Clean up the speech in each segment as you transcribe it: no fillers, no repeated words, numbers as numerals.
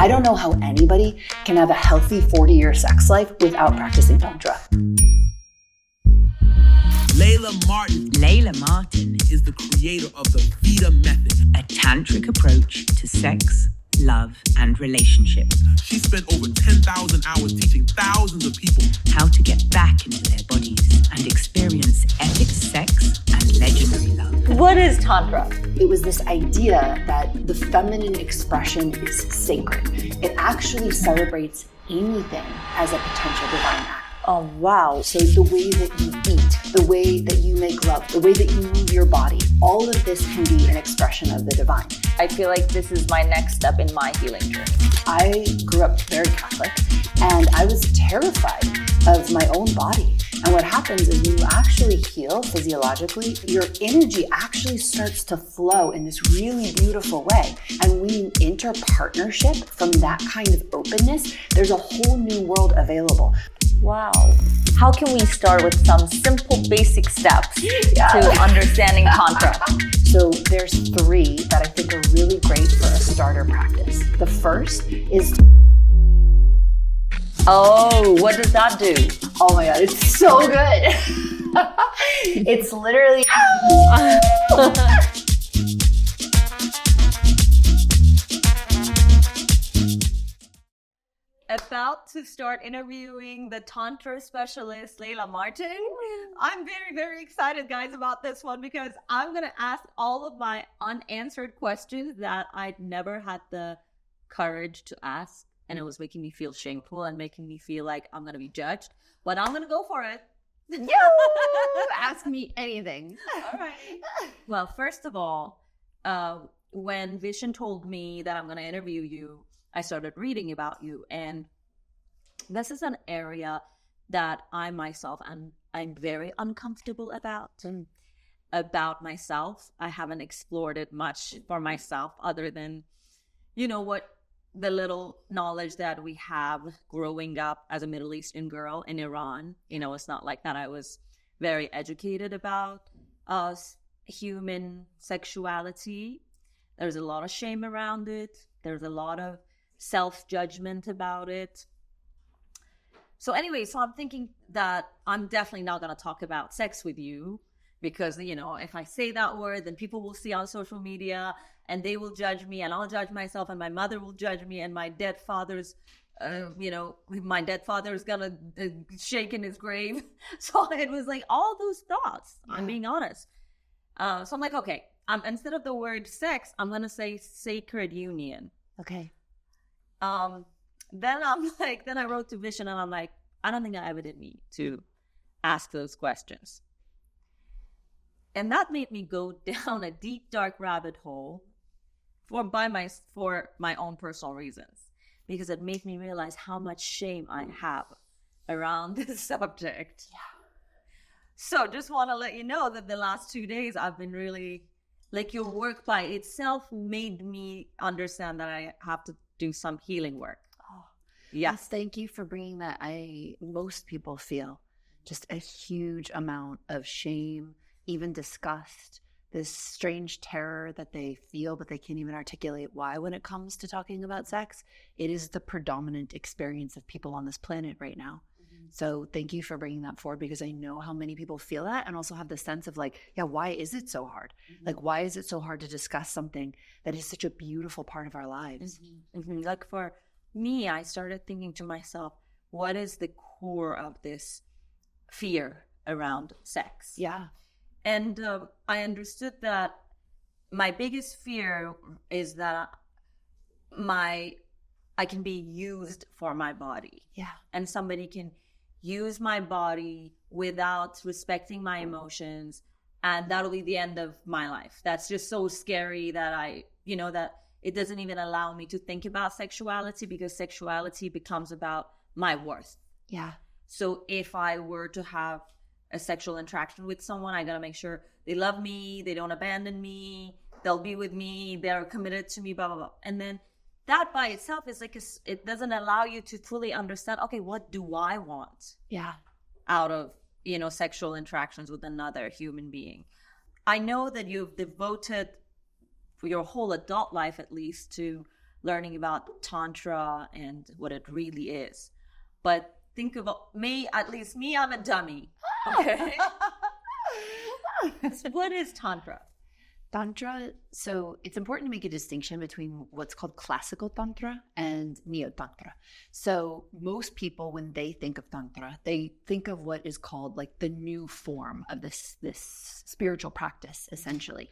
I don't know how anybody can have a healthy 40-year sex life without practicing Tantra. Layla Martin is the creator of the Vita method, a tantric approach to sex, love, and relationships. She spent over 10,000 hours teaching thousands of people how to get back into their bodies and experience epic sex and legendary love. What is Tantra? It was this idea that the feminine expression is sacred. It actually celebrates anything as a potential divine act. Oh, wow. So the way that you eat, the way that you make love, the way that you move your body, all of this can be an expression of the divine. I feel like this is my next step in my healing journey. I grew up very Catholic, and I was terrified of my own body. And what happens is when you actually heal physiologically, your energy actually starts to flow in this really beautiful way. And when you enter partnership from that kind of openness, there's a whole new world available. Wow. How can we start with some simple basic steps to understanding Tantra? So there's 3 that I think are really great for a starter practice. The first is... Oh, what does that do? Oh my God, it's so good. It's literally... About to start interviewing the Tantra specialist, Layla Martin. I'm very, very excited, guys, about this one because I'm going to ask all of my unanswered questions that I'd never had the courage to ask. And it was making me feel shameful and making me feel like I'm going to be judged. But I'm going to go for it. Ask me anything. All right. Well, first of all, when Vishen told me that I'm going to interview you, I started reading about you, and this is an area that I myself I'm very uncomfortable about myself. I haven't explored it much for myself other than, what the little knowledge that we have growing up as a Middle Eastern girl in Iran. It's not like that I was very educated about human sexuality. There's a lot of shame around it. There's a lot of self-judgment about it. So I'm thinking that I'm definitely not going to talk about sex with you because, if I say that word, then people will see on social media and they will judge me and I'll judge myself and my mother will judge me and my dead father's, my dead father is going to shake in his grave. So it was like all those thoughts, I'm being honest. So I'm like, okay, instead of the word sex, I'm going to say sacred union. Okay. Then I wrote to Vishen and I'm like, I don't think I ever did need to ask those questions. And that made me go down a deep, dark rabbit hole for my own personal reasons, because it made me realize how much shame I have around this subject. Yeah. So just want to let you know that the last 2 days I've been really, your work by itself made me understand that I have to do some healing work. Yes, thank you for bringing that. Most people feel just a huge amount of shame, even disgust, this strange terror that they feel, but they can't even articulate why when it comes to talking about sex. It is the predominant experience of people on this planet right now. Mm-hmm. So thank you for bringing that forward, because I know how many people feel that and also have the sense of why is it so hard? Mm-hmm. Why is it so hard to discuss something that is such a beautiful part of our lives? Mm-hmm. Mm-hmm. For me, I started thinking to myself, what is the core of this fear around sex? Yeah. And I understood that my biggest fear is that I can be used for my body. Yeah. And somebody can use my body without respecting my emotions, and that'll be the end of my life. That's just so scary that that it doesn't even allow me to think about sexuality, because sexuality becomes about my worth. Yeah. So if I were to have a sexual interaction with someone, I gotta make sure they love me, they don't abandon me, they'll be with me, they're committed to me, blah, blah, blah. And then that by itself is it doesn't allow you to fully understand, okay, what do I want? Yeah. Out of, sexual interactions with another human being. I know that you've devoted your whole adult life, at least, to learning about Tantra and what it really is. But think about me, at least me, I'm a dummy. Okay. So what is Tantra? Tantra, so it's important to make a distinction between what's called classical Tantra and Neo-Tantra. So most people, when they think of Tantra, they think of what is called like the new form of this spiritual practice, essentially.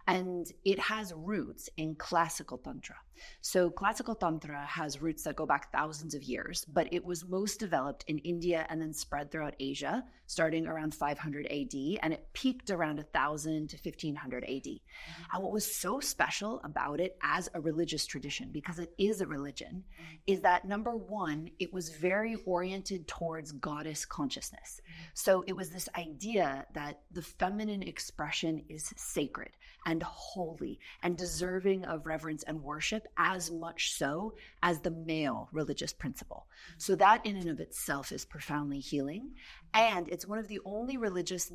And it has roots in classical Tantra. So classical Tantra has roots that go back thousands of years, but it was most developed in India and then spread throughout Asia, starting around 500 AD, and it peaked around 1000 to 1500 AD. And what was so special about it as a religious tradition, because it is a religion, is that number one, it was very oriented towards goddess consciousness. So it was this idea that the feminine expression is sacred and holy and deserving of reverence and worship as much so as the male religious principle. So that in and of itself is profoundly healing. And it's one of the only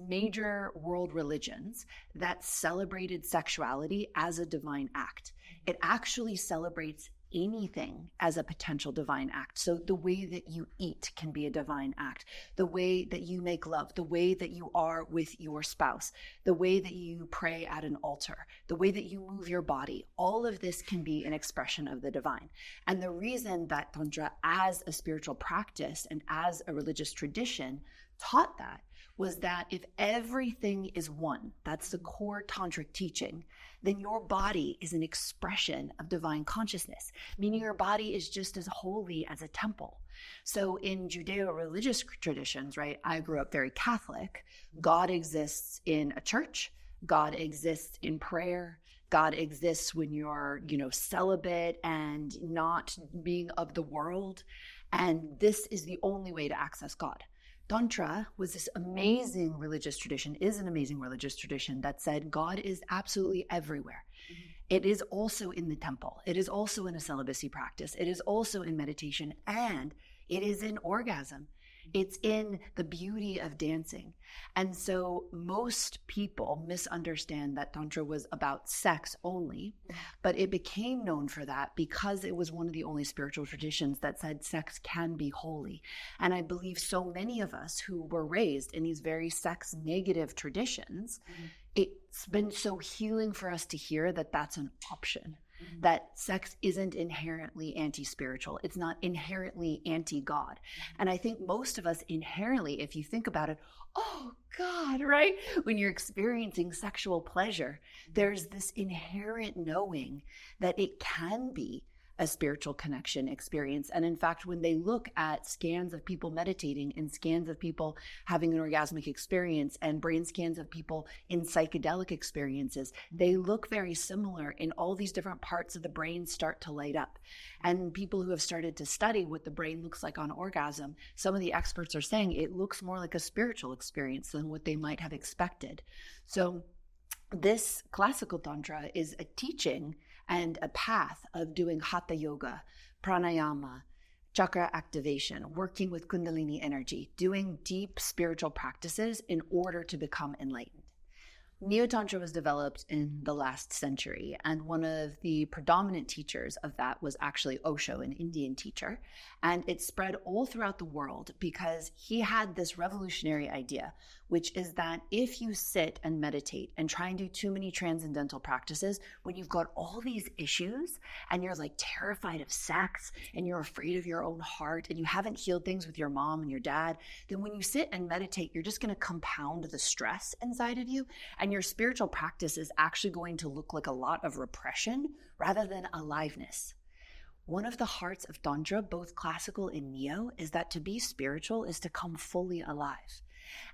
major world religions that celebrated sexuality as a divine act. It actually celebrates anything as a potential divine act. So the way that you eat can be a divine act. The way that you make love, the way that you are with your spouse, the way that you pray at an altar, the way that you move your body, all of this can be an expression of the divine. And the reason that Tantra as a spiritual practice and as a religious tradition taught that was that if everything is one, that's the core tantric teaching, then your body is an expression of divine consciousness, meaning your body is just as holy as a temple. So in Judeo-religious traditions, right, I grew up very Catholic. God exists in a church. God exists in prayer. God exists when you're, celibate and not being of the world. And this is the only way to access God. Tantra was this amazing religious tradition, is an amazing religious tradition that said God is absolutely everywhere. It is also in the temple. It is also in a celibacy practice. It is also in meditation, and it is in orgasm. It's in the beauty of dancing. And so most people misunderstand that Tantra was about sex only, but it became known for that because it was one of the only spiritual traditions that said sex can be holy. And I believe so many of us who were raised in these very sex negative traditions, it's been so healing for us to hear that that's an option. That sex isn't inherently anti-spiritual. It's not inherently anti-God. And I think most of us inherently, if you think about it, oh God, right? When you're experiencing sexual pleasure, there's this inherent knowing that it can be a spiritual connection experience. And in fact, when they look at scans of people meditating and scans of people having an orgasmic experience and brain scans of people in psychedelic experiences, they look very similar in all these different parts of the brain start to light up. And people who have started to study what the brain looks like on orgasm, some of the experts are saying it looks more like a spiritual experience than what they might have expected. So this classical Tantra is a teaching and a path of doing hatha yoga, pranayama, chakra activation, working with kundalini energy, doing deep spiritual practices in order to become enlightened. Neo-Tantra was developed in the last century, and one of the predominant teachers of that was actually Osho, an Indian teacher, and it spread all throughout the world because he had this revolutionary idea, which is that if you sit and meditate and try and do too many transcendental practices, when you've got all these issues and you're like terrified of sex and you're afraid of your own heart and you haven't healed things with your mom and your dad, then when you sit and meditate, you're just going to compound the stress inside of you, and your spiritual practice is actually going to look like a lot of repression rather than aliveness. One of the hearts of Tantra, both classical and neo, is that to be spiritual is to come fully alive.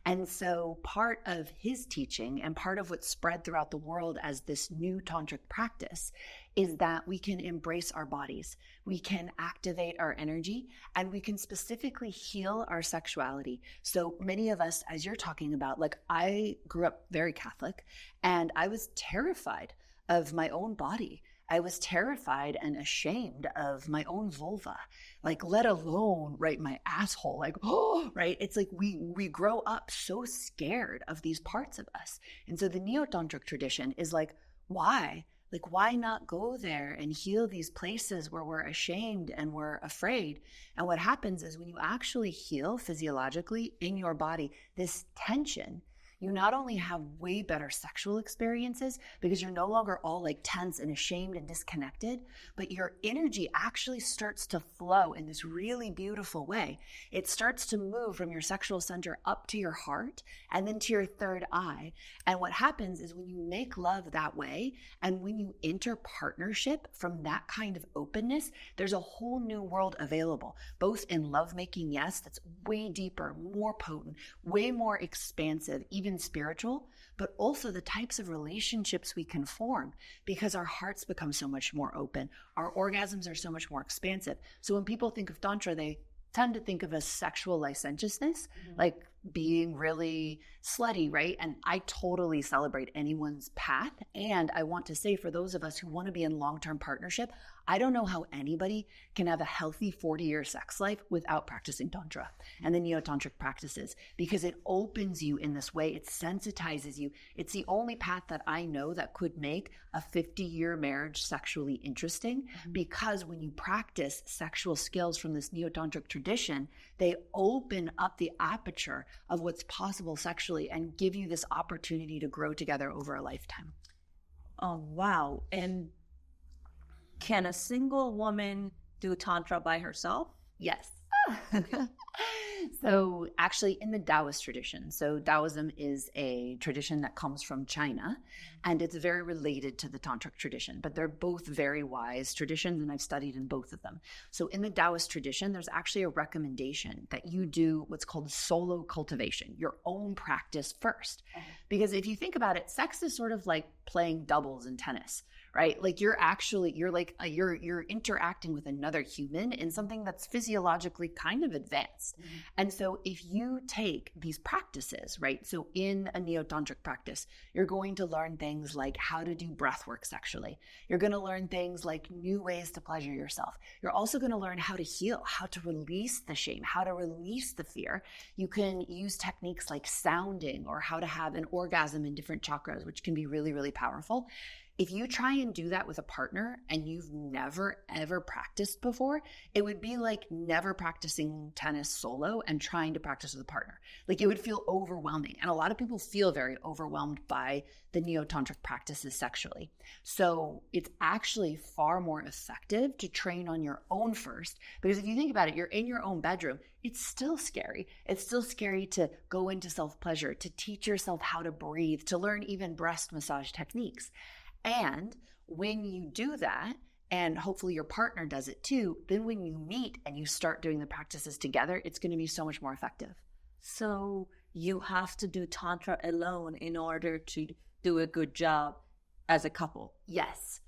And so part of his teaching and part of what spread throughout the world as this new tantric practice is that we can embrace our bodies, we can activate our energy, and we can specifically heal our sexuality. So many of us, as you're talking about, like I grew up very Catholic and I was terrified of my own body. I was terrified and ashamed of my own vulva, like let alone, right, my asshole, like, oh, right? It's like we grow up so scared of these parts of us. And so the Neo-Tantric tradition is like, why? Like, why not go there and heal these places where we're ashamed and we're afraid? And what happens is when you actually heal physiologically in your body, this tension, you not only have way better sexual experiences because you're no longer all like tense and ashamed and disconnected, but your energy actually starts to flow in this really beautiful way. It starts to move from your sexual center up to your heart and then to your third eye. And what happens is when you make love that way and when you enter partnership from that kind of openness, there's a whole new world available, both in lovemaking, yes, that's way deeper, more potent, way more expansive, even spiritual, but also the types of relationships we can form because our hearts become so much more open. Our orgasms are so much more expansive. So when people think of Tantra, they tend to think of as sexual licentiousness, like being really slutty, right? And I totally celebrate anyone's path. And I want to say for those of us who want to be in long-term partnership, I don't know how anybody can have a healthy 40-year sex life without practicing Tantra and the neo-tantric practices, because it opens you in this way. It sensitizes you. It's the only path that I know that could make a 50-year marriage sexually interesting, because when you practice sexual skills from this neo-tantric tradition, they open up the aperture of what's possible sexually and give you this opportunity to grow together over a lifetime. Oh, wow. And can a single woman do Tantra by herself? Yes. So actually in the Taoist tradition, so Taoism is a tradition that comes from China, and it's very related to the Tantric tradition, but they're both very wise traditions, and I've studied in both of them. So in the Taoist tradition, there's actually a recommendation that you do what's called solo cultivation, your own practice first. Because if you think about it, sex is sort of like playing doubles in tennis, right? Like you're interacting with another human in something that's physiologically kind of advanced. And so if you take these practices, right? So in a neo-tantric practice, you're going to learn things like how to do breath work sexually. You're going to learn things like new ways to pleasure yourself. You're also going to learn how to heal, how to release the shame, how to release the fear. You can use techniques like sounding or how to have an orgasm in different chakras, which can be really, really powerful. If you try and do that with a partner and you've never, ever practiced before, it would be like never practicing tennis solo and trying to practice with a partner. Like it would feel overwhelming. And a lot of people feel very overwhelmed by the neo-tantric practices sexually. So it's actually far more effective to train on your own first, because if you think about it, you're in your own bedroom. It's still scary. It's still scary to go into self-pleasure, to teach yourself how to breathe, to learn even breast massage techniques. And when you do that, and hopefully your partner does it too, then when you meet and you start doing the practices together, it's going to be so much more effective. So you have to do Tantra alone in order to do a good job as a couple. Yes.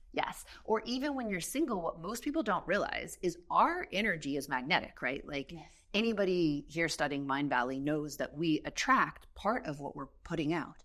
Or even when you're single, what most people don't realize is our energy is magnetic, right? Like anybody here studying Mindvalley knows that we attract part of what we're putting out.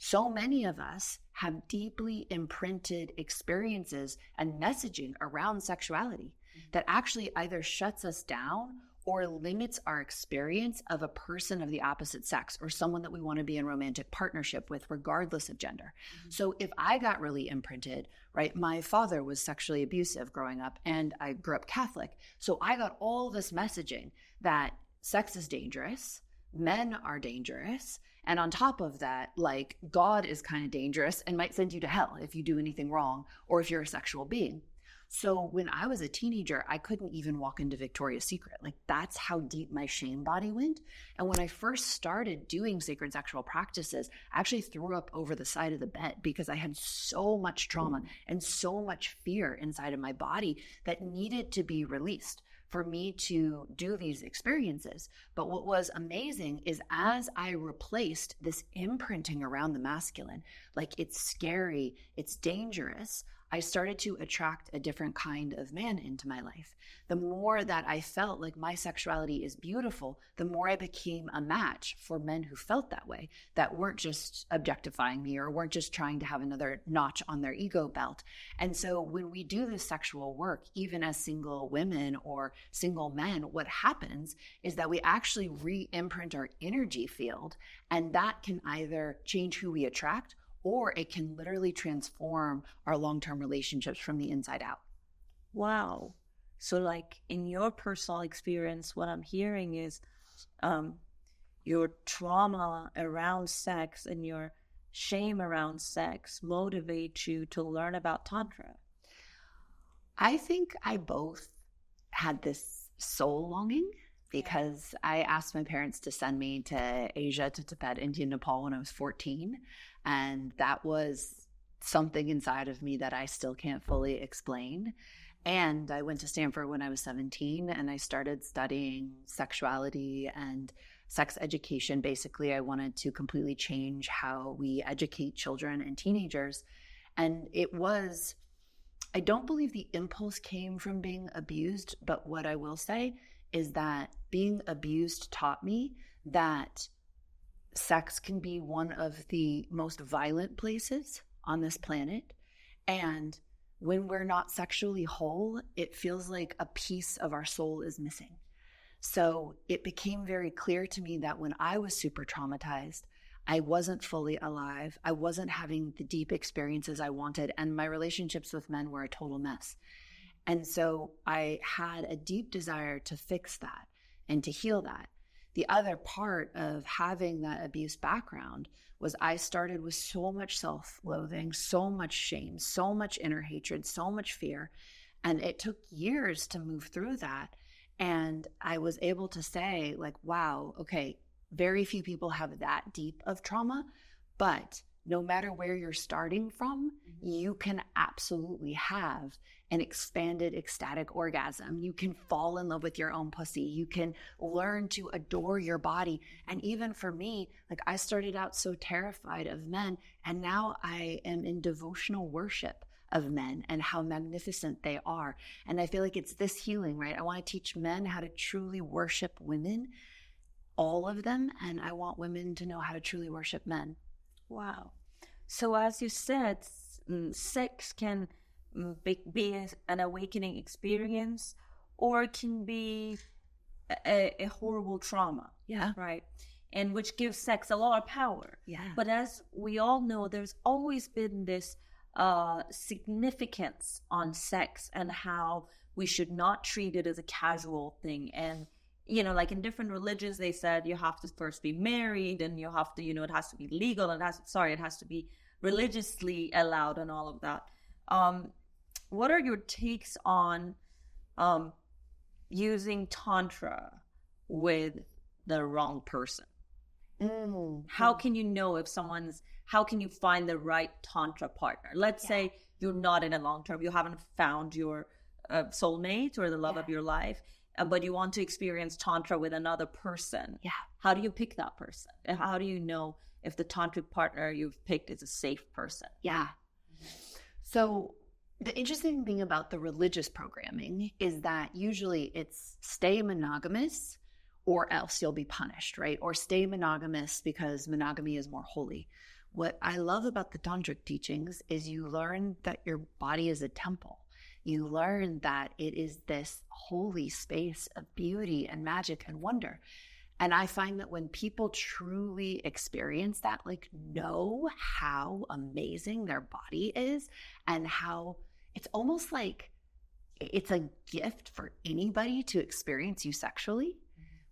So many of us have deeply imprinted experiences and messaging around sexuality that actually either shuts us down or limits our experience of a person of the opposite sex or someone that we want to be in romantic partnership with, regardless of gender. So if I got really imprinted, right, my father was sexually abusive growing up and I grew up Catholic. So I got all this messaging that sex is dangerous, men are dangerous, and on top of that, like God is kind of dangerous and might send you to hell if you do anything wrong or if you're a sexual being. So when I was a teenager, I couldn't even walk into Victoria's Secret. Like that's how deep my shame body went. And when I first started doing sacred sexual practices, I actually threw up over the side of the bed because I had so much trauma and so much fear inside of my body that needed to be released for me to do these experiences. But what was amazing is as I replaced this imprinting around the masculine, like it's scary, it's dangerous, I started to attract a different kind of man into my life. The more that I felt like my sexuality is beautiful, the more I became a match for men who felt that way, that weren't just objectifying me or weren't just trying to have another notch on their ego belt. And so when we do this sexual work, even as single women or single men, what happens is that we actually re-imprint our energy field, and that can either change who we attract or it can literally transform our long-term relationships from the inside out. Wow. So like in your personal experience, what I'm hearing is your trauma around sex and your shame around sex motivate you to learn about Tantra. I think I both had this soul longing because I asked my parents to send me to Asia, to Tibet, India, Nepal when I was 14. And that was something inside of me that I still can't fully explain. And I went to Stanford when I was 17 and I started studying sexuality and sex education. Basically, I wanted to completely change how we educate children and teenagers. And I don't believe the impulse came from being abused, but what I will say is that being abused taught me that sex can be one of the most violent places on this planet. And when we're not sexually whole, it feels like a piece of our soul is missing. So it became very clear to me that when I was super traumatized, I wasn't fully alive. I wasn't having the deep experiences I wanted. And my relationships with men were a total mess. And so I had a deep desire to fix that and to heal that. The other part of having that abuse background was I started with so much self-loathing, so much shame, so much inner hatred, so much fear. And it took years to move through that. And I was able to say, like, wow, okay, very few people have that deep of trauma, but no matter where you're starting from, you can absolutely have an expanded ecstatic orgasm. You can fall in love with your own pussy. You can learn to adore your body. And even for me, like, I started out so terrified of men, and now I am in devotional worship of men and how magnificent they are. And I feel like it's this healing, right? I want to teach men how to truly worship women, all of them, and I want women to know how to truly worship men. Wow. So as you said, sex can be an awakening experience, or it can be a horrible trauma. Yeah. Right. And which gives sex a lot of power. Yeah. But as we all know, there's always been this significance on sex and how we should not treat it as a casual thing. And, you know, like in different religions, they said you have to first be married and you have to, you know, it has to be legal and it has to be religiously allowed and all of that. What are your takes on using Tantra with the wrong person? How can you know if how can you find the right Tantra partner? Let's say you're not in a long term, you haven't found your soulmate or the love of your life, but you want to experience Tantra with another person. Yeah. How do you pick that person? How do you know if the Tantric partner you've picked is a safe person? Yeah. So the interesting thing about the religious programming is that usually it's stay monogamous or else you'll be punished, right? Or stay monogamous because monogamy is more holy. What I love about the Tantric teachings is you learn that your body is a temple. You learn that it is this holy space of beauty and magic and wonder. And I find that when people truly experience that, like, know how amazing their body is and how it's almost like it's a gift for anybody to experience you sexually.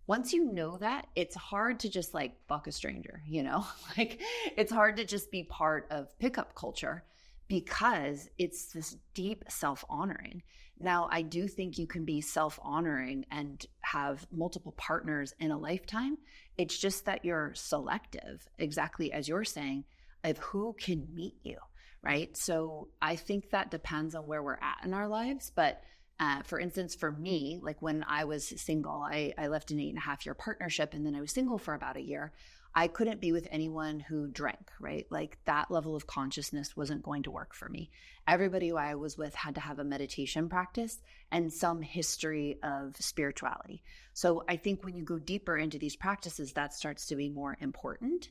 Once you know that, it's hard to just like fuck a stranger, you know? Like, it's hard to just be part of pickup culture because it's this deep self-honoring. Now, I do think you can be self-honoring and have multiple partners in a lifetime. It's just that you're selective, exactly as you're saying, of who can meet you, right? So I think that depends on where we're at in our lives. But for instance, for me, like when I was single, I left an 8.5-year partnership and then I was single for about a year. I couldn't be with anyone who drank, right? Like that level of consciousness wasn't going to work for me. Everybody who I was with had to have a meditation practice and some history of spirituality. So I think when you go deeper into these practices, that starts to be more important.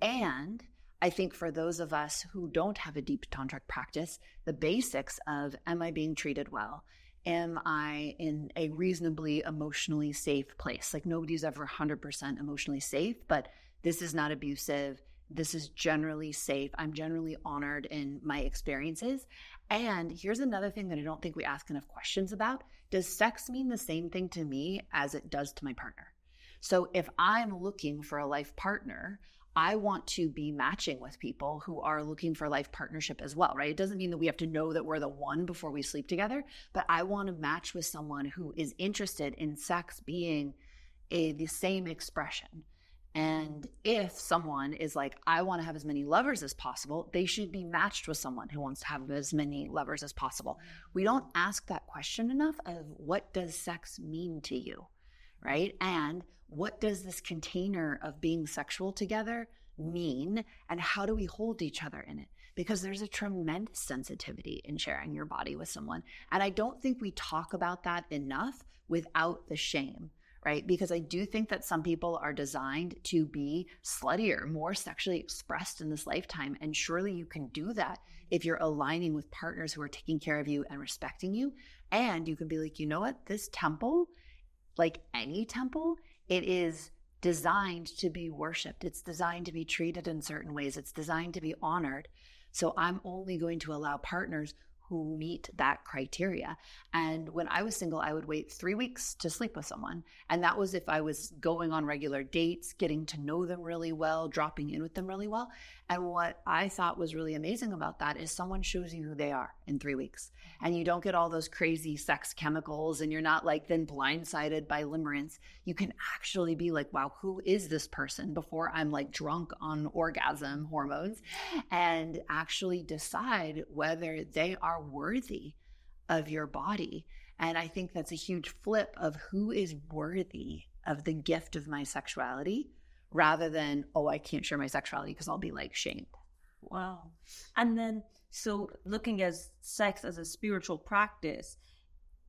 And I think for those of us who don't have a deep tantric practice, the basics of, am I being treated well? Am I in a reasonably emotionally safe place? Like nobody's ever 100% emotionally safe, but this is not abusive. This is generally safe. I'm generally honored in my experiences. And here's another thing that I don't think we ask enough questions about. Does sex mean the same thing to me as it does to my partner? So if I'm looking for a life partner, I want to be matching with people who are looking for life partnership as well, right? It doesn't mean that we have to know that we're the one before we sleep together, but I want to match with someone who is interested in sex being the same expression. And if someone is like, I want to have as many lovers as possible, they should be matched with someone who wants to have as many lovers as possible. We don't ask that question enough of what does sex mean to you, right? And what does this container of being sexual together mean? And how do we hold each other in it? Because there's a tremendous sensitivity in sharing your body with someone. And I don't think we talk about that enough without the shame, right? Because I do think that some people are designed to be sluttier, more sexually expressed in this lifetime. And surely you can do that if you're aligning with partners who are taking care of you and respecting you. And you can be like, you know what? This temple, like any temple, it is designed to be worshiped. It's designed to be treated in certain ways. It's designed to be honored. So I'm only going to allow partners who meet that criteria. And when I was single, I would wait 3 weeks to sleep with someone. And that was if I was going on regular dates, getting to know them really well, dropping in with them really well. And what I thought was really amazing about that is someone shows you who they are in 3 weeks. And you don't get all those crazy sex chemicals and you're not like then blindsided by limerence. You can actually be like, wow, who is this person before I'm like drunk on orgasm hormones, and actually decide whether they are worthy of your body. And I think that's a huge flip of who is worthy of the gift of my sexuality rather than, oh, I can't share my sexuality because I'll be like shamed. Wow. And then, so looking at sex as a spiritual practice,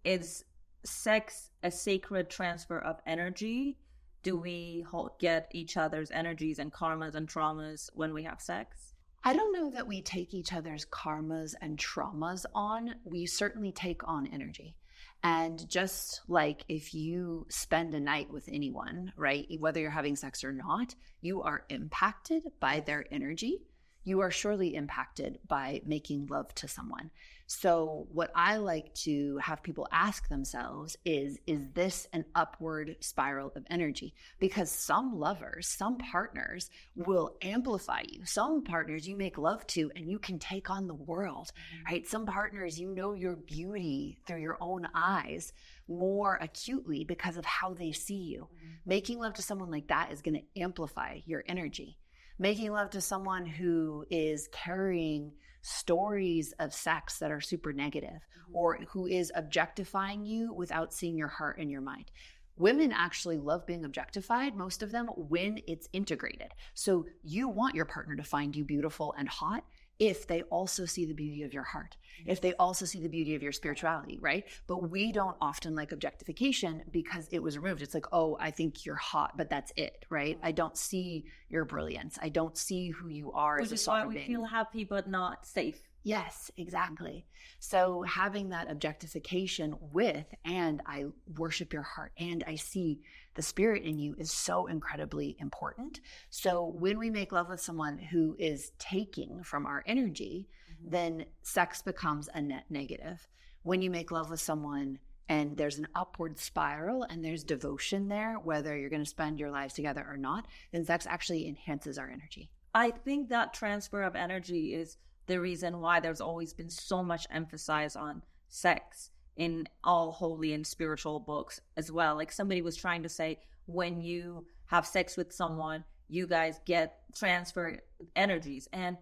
is sex a sacred transfer of energy? Do we get each other's energies and karmas and traumas when we have sex? I don't know that we take each other's karmas and traumas on. We certainly take on energy. And just like if you spend a night with anyone, right, whether you're having sex or not, you are impacted by their energy. You are surely impacted by making love to someone. So what I like to have people ask themselves is this an upward spiral of energy? Because some lovers, some partners will amplify you. Some partners you make love to and you can take on the world, right? Some partners, you know your beauty through your own eyes more acutely because of how they see you. Making love to someone like that is going to amplify your energy. Making love to someone who is carrying stories of sex that are super negative, or who is objectifying you without seeing your heart and your mind. Women actually love being objectified, most of them, when it's integrated. So you want your partner to find you beautiful and hot if they also see the beauty of your heart, if they also see the beauty of your spirituality, right? But we don't often like objectification because it was removed. It's like, oh, I think you're hot, but that's it, right? I don't see your brilliance. I don't see who you are as a sovereign being. Which is why we feel happy but not safe. Yes, exactly. So having that objectification with, and I worship your heart and I see the spirit in you, is so incredibly important. So when we make love with someone who is taking from our energy, then sex becomes a net negative. When you make love with someone and there's an upward spiral and there's devotion there, whether you're going to spend your lives together or not, then sex actually enhances our energy. I think that transfer of energy is the reason why there's always been so much emphasis on sex in all holy and spiritual books as well. Like somebody was trying to say, when you have sex with someone, you guys get transfer energies. And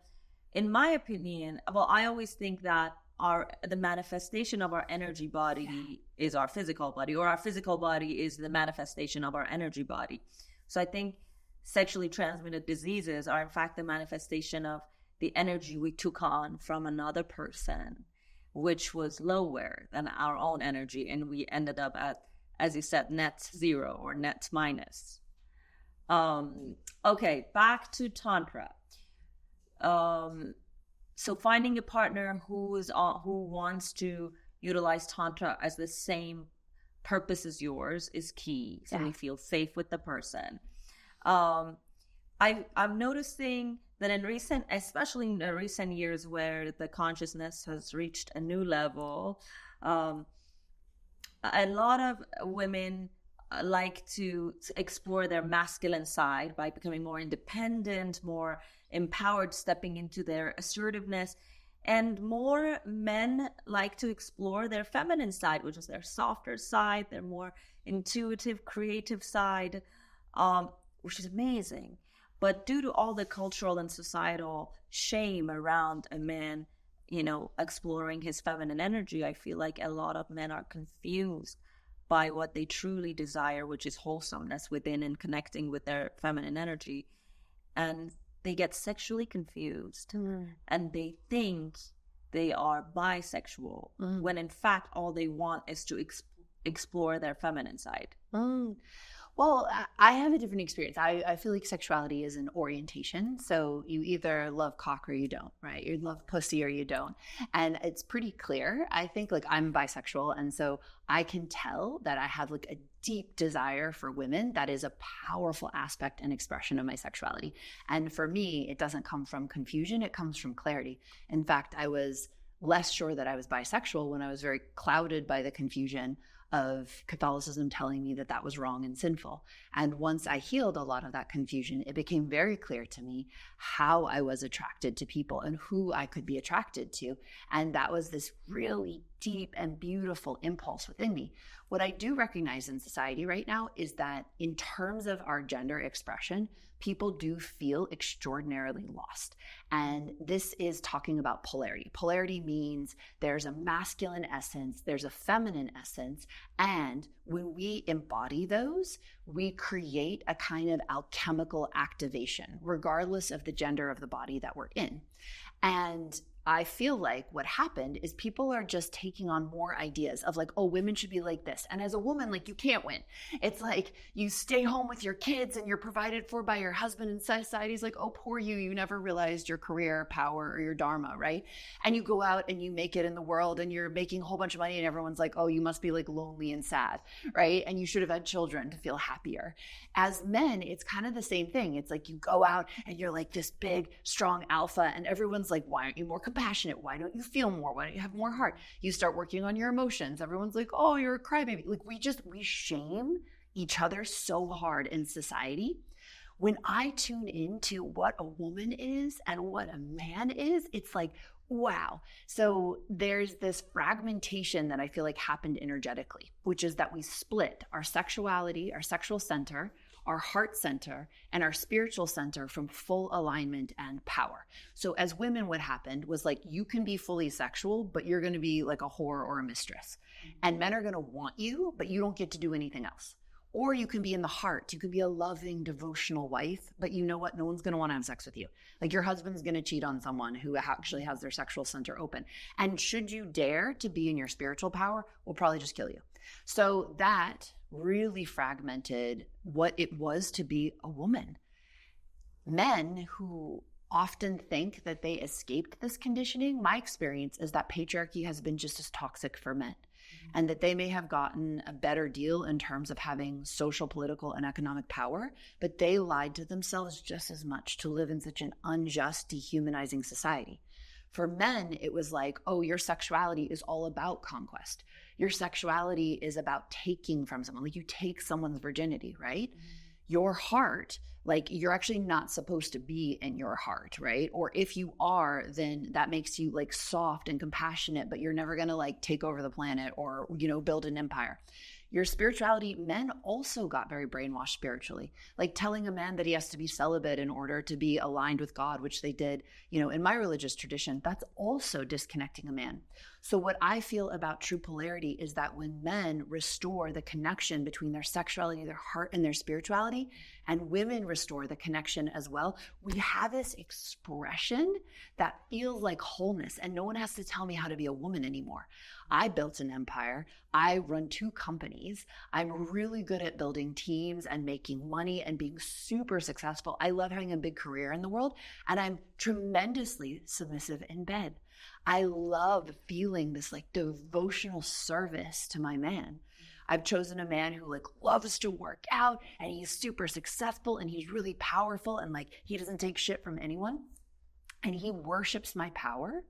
in my opinion, well, I always think that the manifestation of our energy body is our physical body, or our physical body is the manifestation of our energy body. So I think sexually transmitted diseases are in fact the manifestation of the energy we took on from another person, which was lower than our own energy. And we ended up at, as you said, net zero or net minus. Okay, back to Tantra. So finding a partner who wants to utilize Tantra as the same purpose as yours is key. So we feel safe with the person. I'm noticing that especially in the recent years where the consciousness has reached a new level, a lot of women like to explore their masculine side by becoming more independent, more empowered, stepping into their assertiveness. And more men like to explore their feminine side, which is their softer side, their more intuitive, creative side, which is amazing. But due to all the cultural and societal shame around a man, exploring his feminine energy, I feel like a lot of men are confused by what they truly desire, which is wholesomeness within and connecting with their feminine energy. And they get sexually confused and they think they are bisexual when in fact all they want is to explore their feminine side. Well, I have a different experience. I feel like sexuality is an orientation. So you either love cock or you don't, right? You love pussy or you don't. And it's pretty clear. I think like I'm bisexual. And so I can tell that I have like a deep desire for women. That is a powerful aspect and expression of my sexuality. And for me, it doesn't come from confusion. It comes from clarity. In fact, I was less sure that I was bisexual when I was very clouded by the confusion of Catholicism telling me that that was wrong and sinful. And once I healed a lot of that confusion, it became very clear to me how I was attracted to people and who I could be attracted to. And that was this really deep and beautiful impulse within me. What I do recognize in society right now is that in terms of our gender expression, people do feel extraordinarily lost. And this is talking about polarity. Polarity means there's a masculine essence, there's a feminine essence, and when we embody those, we create a kind of alchemical activation, regardless of the gender of the body that we're in. And I feel like what happened is people are just taking on more ideas of like, oh, women should be like this. And as a woman, like you can't win. It's like you stay home with your kids and you're provided for by your husband, and society's like, oh, poor you. You never realized your career power or your dharma, right? And you go out and you make it in the world and you're making a whole bunch of money and everyone's like, oh, you must be like lonely and sad, right? And you should have had children to feel happier. As men, it's kind of the same thing. It's like you go out and you're like this big, strong alpha and everyone's like, why aren't you more compassionate? Why don't you feel more? Why don't you have more heart? You start working on your emotions. Everyone's like, oh, you're a crybaby. Like we shame each other so hard in society. When I tune into what a woman is and what a man is, it's like, wow. So there's this fragmentation that I feel like happened energetically, which is that we split our sexuality, our sexual center, our heart center, and our spiritual center from full alignment and power. So as women, what happened was like, you can be fully sexual, but you're going to be like a whore or a mistress. And men are going to want you, but you don't get to do anything else. Or you can be in the heart. You can be a loving, devotional wife, but you know what? No one's going to want to have sex with you. Like your husband's going to cheat on someone who actually has their sexual center open. And should you dare to be in your spiritual power, we'll probably just kill you. So that really fragmented what it was to be a woman. Men who often think that they escaped this conditioning, my experience is that patriarchy has been just as toxic for men. And that they may have gotten a better deal in terms of having social, political, and economic power, but they lied to themselves just as much to live in such an unjust, dehumanizing society. For men, it was like, oh, your sexuality is all about conquest. Your sexuality is about taking from someone. Like you take someone's virginity, right? Your heart, like you're actually not supposed to be in your heart, right? Or if you are, then that makes you like soft and compassionate, but you're never gonna like take over the planet or, build an empire. Your spirituality, men also got very brainwashed spiritually, like telling a man that he has to be celibate in order to be aligned with God, which they did, in my religious tradition. That's also disconnecting a man. So what I feel about true polarity is that when men restore the connection between their sexuality, their heart, and their spirituality, and women restore the connection as well, we have this expression that feels like wholeness, and no one has to tell me how to be a woman anymore. I built an empire. I run 2 companies. I'm really good at building teams and making money and being super successful. I love having a big career in the world, and I'm tremendously submissive in bed. I love feeling this like devotional service to my man. I've chosen a man who like loves to work out and he's super successful and he's really powerful and like he doesn't take shit from anyone and he worships my power.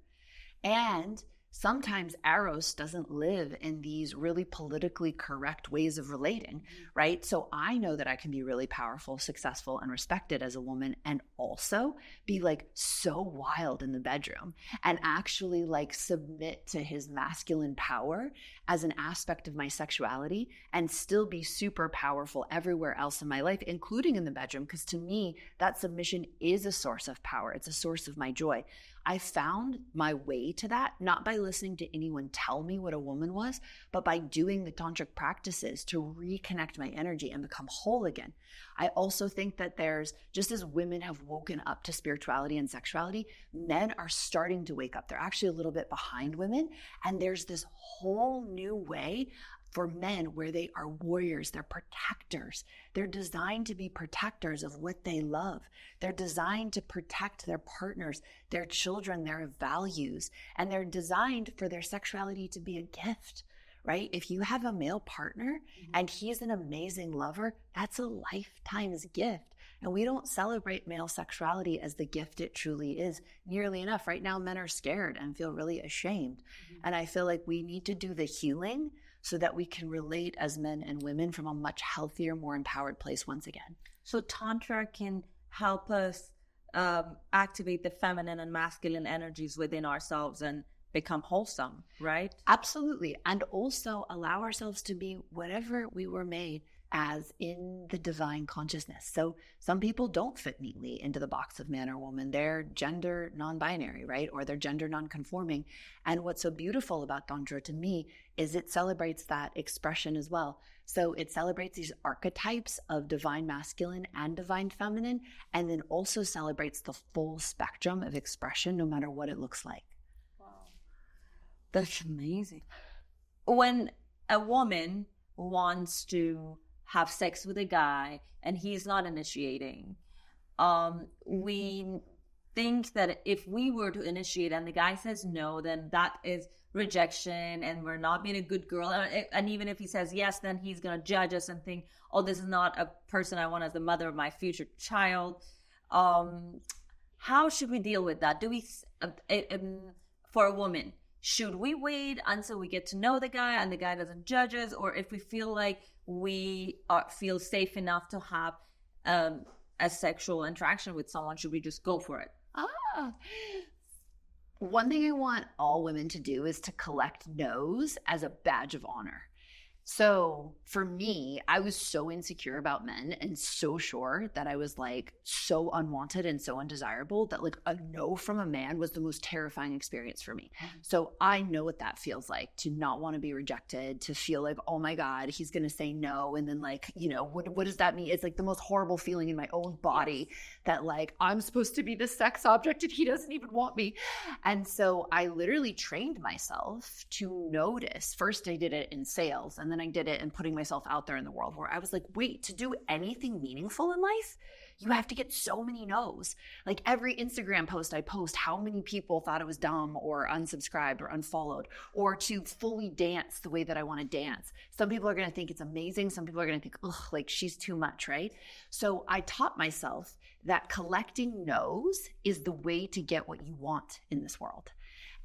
And sometimes Eros doesn't live in these really politically correct ways of relating, right? So I know that I can be really powerful, successful, and respected as a woman and also be like so wild in the bedroom and actually like submit to his masculine power as an aspect of my sexuality and still be super powerful everywhere else in my life, including in the bedroom, because to me, that submission is a source of power. It's a source of my joy. I found my way to that, not by listening to anyone tell me what a woman was, but by doing the tantric practices to reconnect my energy and become whole again. I also think that there's, just as women have woken up to spirituality and sexuality, men are starting to wake up. They're actually a little bit behind women. And there's this whole new way for men where they are warriors, they're protectors. They're designed to be protectors of what they love. They're designed to protect their partners, their children, their values, and they're designed for their sexuality to be a gift, right? If you have a male partner and he's an amazing lover, that's a lifetime's gift. And we don't celebrate male sexuality as the gift it truly is nearly enough. Right now, men are scared and feel really ashamed. And I feel like we need to do the healing so that we can relate as men and women from a much healthier, more empowered place once again. So Tantra can help us activate the feminine and masculine energies within ourselves and become wholesome, right? Absolutely. And also allow ourselves to be whatever we were made as in the divine consciousness. So some people don't fit neatly into the box of man or woman. They're gender non-binary, right? Or they're gender non-conforming. And what's so beautiful about Tantra to me is it celebrates that expression as well. So it celebrates these archetypes of divine masculine and divine feminine, and then also celebrates the full spectrum of expression, no matter what it looks like. Wow. That's amazing. When a woman wants to have sex with a guy and he's not initiating, we think that if we were to initiate and the guy says no, then that is rejection and we're not being a good girl. And even if he says yes, then he's going to judge us and think, oh, this is not a person I want as the mother of my future child. How should we deal with that? Do we, for a woman, should we wait until we get to know the guy and the guy doesn't judge us? Or if we feel like we feel safe enough to have a sexual interaction with someone, should we just go for it? One thing I want all women to do is to collect no's as a badge of honor. So for me, I was so insecure about men and so sure that I was like so unwanted and so undesirable that like a no from a man was the most terrifying experience for me. So I know what that feels like, to not want to be rejected, to feel like, oh my God, he's going to say no. And then like, you know, what does that mean? It's like the most horrible feeling in my own body that like, I'm supposed to be the sex object and he doesn't even want me. And so I literally trained myself to notice. First I did it in sales, and then I did it in putting myself out there in the world, where I was like, wait, to do anything meaningful in life, you have to get so many no's. Like every Instagram post I post, how many people thought it was dumb or unsubscribed or unfollowed, or to fully dance the way that I want to dance. Some people are going to think it's amazing. Some people are going to think, ugh, like she's too much, right? So I taught myself that collecting no's is the way to get what you want in this world.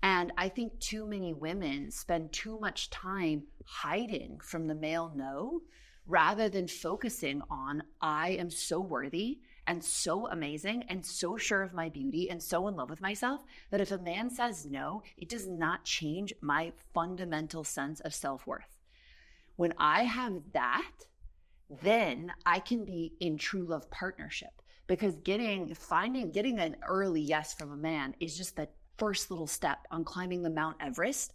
And I think too many women spend too much time hiding from the male no, rather than focusing on, I am so worthy and so amazing and so sure of my beauty and so in love with myself that if a man says no, it does not change my fundamental sense of self-worth. When I have that, then I can be in true love partnership, because getting an early yes from a man is just the first little step on climbing the Mount Everest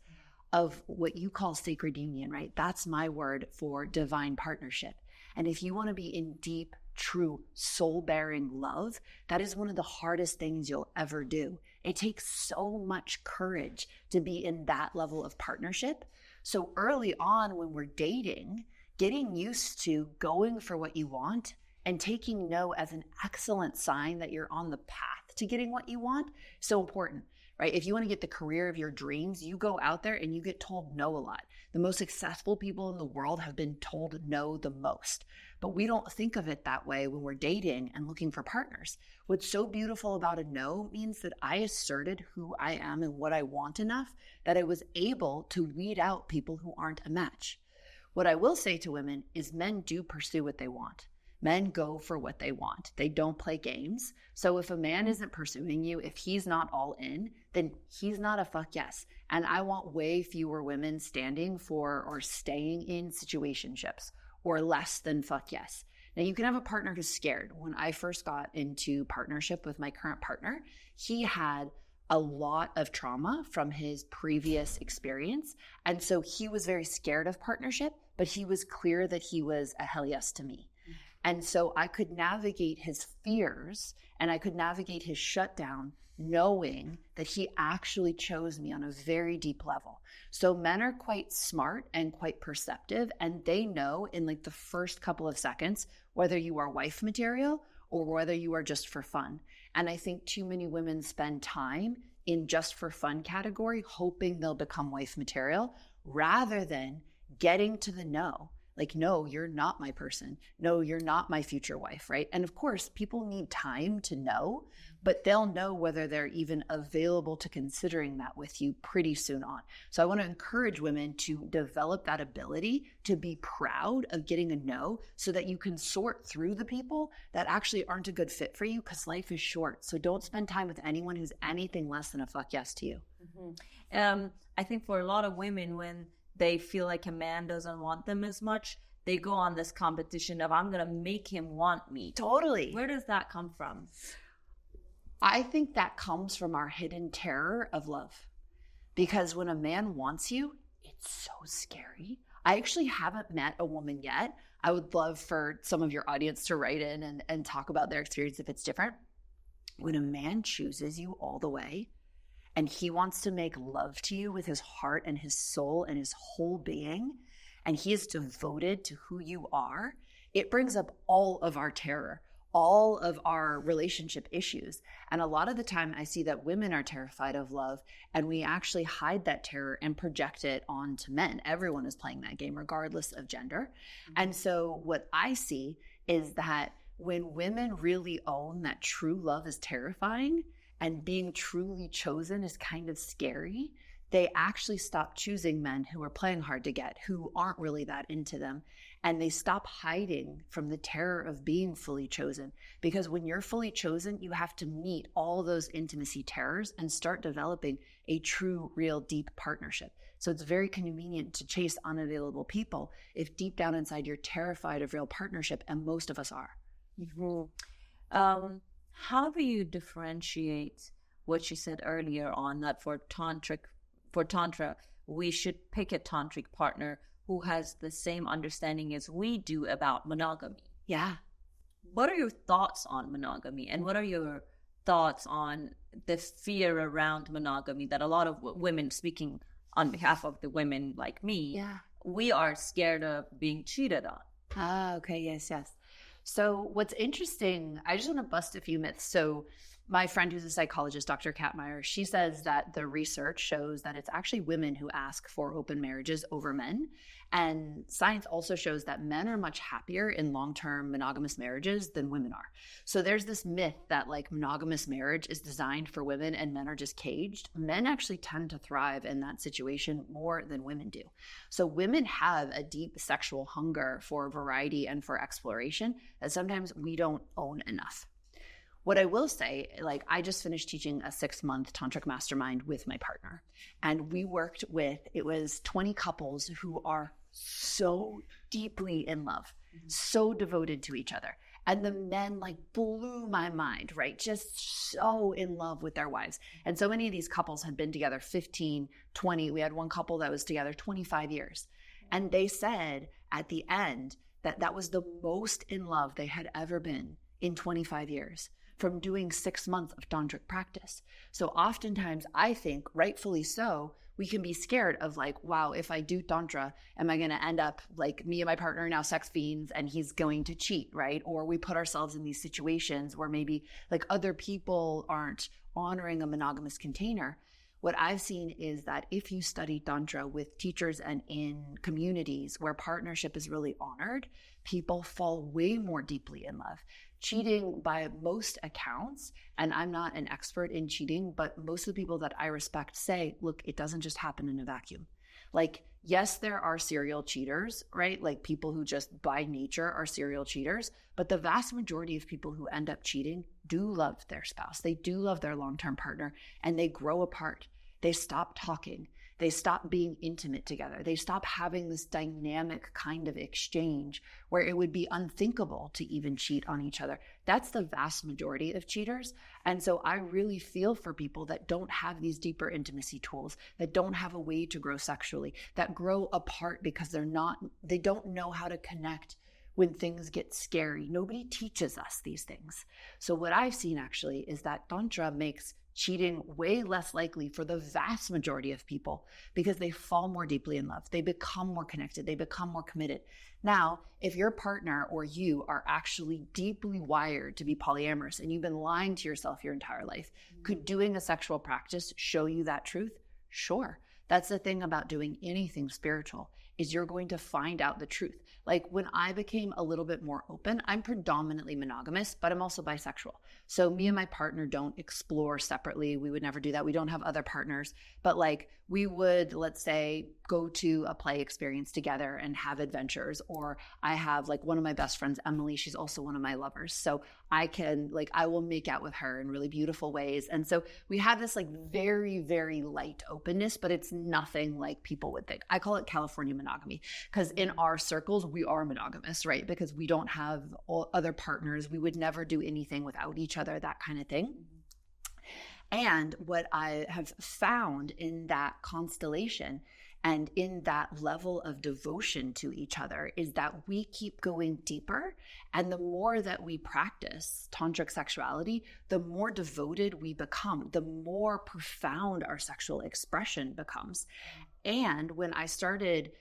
of what you call sacred union, right? That's my word for divine partnership. And if you want to be in deep, true, soul-bearing love, that is one of the hardest things you'll ever do. It takes so much courage to be in that level of partnership. So early on when we're dating, getting used to going for what you want and taking no as an excellent sign that you're on the path to getting what you want, so important. right? If you want to get the career of your dreams, you go out there and you get told no a lot. The most successful people in the world have been told no the most. But we don't think of it that way when we're dating and looking for partners. What's so beautiful about a no means that I asserted who I am and what I want enough that I was able to weed out people who aren't a match. What I will say to women is men do pursue what they want. Men go for what they want. They don't play games. So if a man isn't pursuing you, if he's not all in, then he's not a fuck yes. And I want way fewer women standing for or staying in situationships or less than fuck yes. Now you can have a partner who's scared. When I first got into partnership with my current partner, he had a lot of trauma from his previous experience. And so he was very scared of partnership, but he was clear that he was a hell yes to me. And so I could navigate his fears and I could navigate his shutdown knowing that he actually chose me on a very deep level. So men are quite smart and quite perceptive, and they know in like the first couple of seconds whether you are wife material or whether you are just for fun. And I think too many women spend time in just for fun category hoping they'll become wife material rather than getting to the no. Like, no, you're not my person. No, you're not my future wife, right? And of course, people need time to know, but they'll know whether they're even available to considering that with you pretty soon on. So I want to encourage women to develop that ability to be proud of getting a no so that you can sort through the people that actually aren't a good fit for you because life is short. So don't spend time with anyone who's anything less than a fuck yes to you. Mm-hmm. I think for a lot of women, when they feel like a man doesn't want them as much, they go on this competition of, I'm going to make him want me. Totally. Where does that come from? I think that comes from our hidden terror of love. Because when a man wants you, it's so scary. I actually haven't met a woman yet. I would love for some of your audience to write in and talk about their experience if it's different. When a man chooses you all the way, and he wants to make love to you with his heart and his soul and his whole being, and he is devoted to who you are, it brings up all of our terror, all of our relationship issues. And a lot of the time I see that women are terrified of love, and we actually hide that terror and project it onto men. Everyone is playing that game regardless of gender. Mm-hmm. And so what I see is that when women really own that true love is terrifying, and being truly chosen is kind of scary, they actually stop choosing men who are playing hard to get, who aren't really that into them. And they stop hiding from the terror of being fully chosen. Because when you're fully chosen, you have to meet all those intimacy terrors and start developing a true, real, deep partnership. So it's very convenient to chase unavailable people if deep down inside you're terrified of real partnership, and most of us are. Mm-hmm. How do you differentiate what you said earlier on that for Tantra, we should pick a Tantric partner who has the same understanding as we do about monogamy? Yeah. What are your thoughts on monogamy? And what are your thoughts on the fear around monogamy that a lot of women, speaking on behalf of the women like me, we are scared of being cheated on? Ah, okay. Yes. So what's interesting, I just want to bust a few myths. So my friend who's a psychologist, Dr. Katmeyer, she says that the research shows that it's actually women who ask for open marriages over men. And science also shows that men are much happier in long-term monogamous marriages than women are. So there's this myth that like monogamous marriage is designed for women and men are just caged. Men actually tend to thrive in that situation more than women do. So women have a deep sexual hunger for variety and for exploration that sometimes we don't own enough. What I will say, like I just finished teaching a 6-month Tantric mastermind with my partner, and we worked with, it was 20 couples who are so deeply in love, so devoted to each other. And the men like blew my mind, right? Just so in love with their wives. And so many of these couples had been together 15, 20. We had one couple that was together 25 years. And they said at the end that that was the most in love they had ever been in 25 years. From doing 6 months of tantric practice. So oftentimes I think, rightfully so, we can be scared of like, wow, if I do Tantra, am I going to end up like me and my partner are now sex fiends and he's going to cheat, right? Or we put ourselves in these situations where maybe like other people aren't honoring a monogamous container. What I've seen is that if you study Tantra with teachers and in communities where partnership is really honored, people fall way more deeply in love. Cheating, by most accounts, and I'm not an expert in cheating, but most of the people that I respect say, look, it doesn't just happen in a vacuum. Like, yes, there are serial cheaters, right? Like people who just by nature are serial cheaters, but the vast majority of people who end up cheating do love their spouse. They do love their long-term partner, and they grow apart. They stop talking. They stop being intimate together. They stop having this dynamic kind of exchange where it would be unthinkable to even cheat on each other. That's the vast majority of cheaters. And so I really feel for people that don't have these deeper intimacy tools, that don't have a way to grow sexually, that grow apart because they don't know how to connect when things get scary. Nobody teaches us these things. So what I've seen actually is that Tantra makes cheating way less likely for the vast majority of people because they fall more deeply in love. They become more connected. They become more committed. Now, if your partner or you are actually deeply wired to be polyamorous and you've been lying to yourself your entire life, could doing a sexual practice show you that truth? Sure. That's the thing about doing anything spiritual, is you're going to find out the truth. Like when I became a little bit more open, I'm predominantly monogamous, but I'm also bisexual. So me and my partner don't explore separately. We would never do that. We don't have other partners, but like we would, let's say, go to a play experience together and have adventures. Or I have like one of my best friends, Emily, she's also one of my lovers. So I will make out with her in really beautiful ways. And so we have this like very, very light openness, but it's nothing like people would think. I call it California monogamy because in our circles, we are monogamous, right? Because we don't have other partners. We would never do anything without each other, that kind of thing. And what I have found in that constellation and in that level of devotion to each other is that we keep going deeper. And the more that we practice tantric sexuality, the more devoted we become, the more profound our sexual expression becomes. And when I started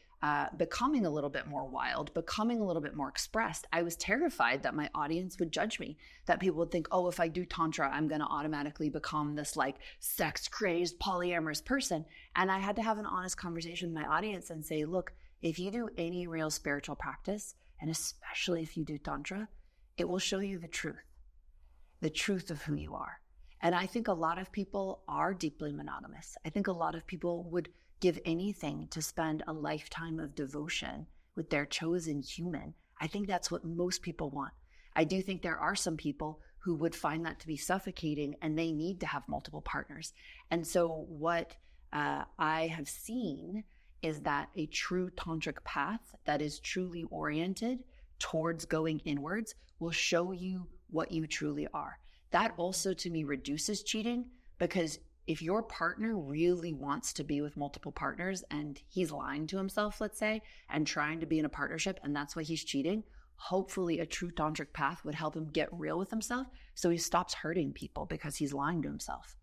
becoming a little bit more wild, becoming a little bit more expressed, I was terrified that my audience would judge me, that people would think, oh, if I do Tantra, I'm going to automatically become this like sex crazed polyamorous person. And I had to have an honest conversation with my audience and say, look, if you do any real spiritual practice, and especially if you do Tantra, it will show you the truth of who you are. And I think a lot of people are deeply monogamous. I think a lot of people would give anything to spend a lifetime of devotion with their chosen human. I think that's what most people want. I do think there are some people who would find that to be suffocating and they need to have multiple partners. And so what I have seen is that a true tantric path that is truly oriented towards going inwards will show you what you truly are. That also to me reduces cheating, because if your partner really wants to be with multiple partners and he's lying to himself, let's say, and trying to be in a partnership, and that's why he's cheating, hopefully a true tantric path would help him get real with himself so he stops hurting people because he's lying to himself.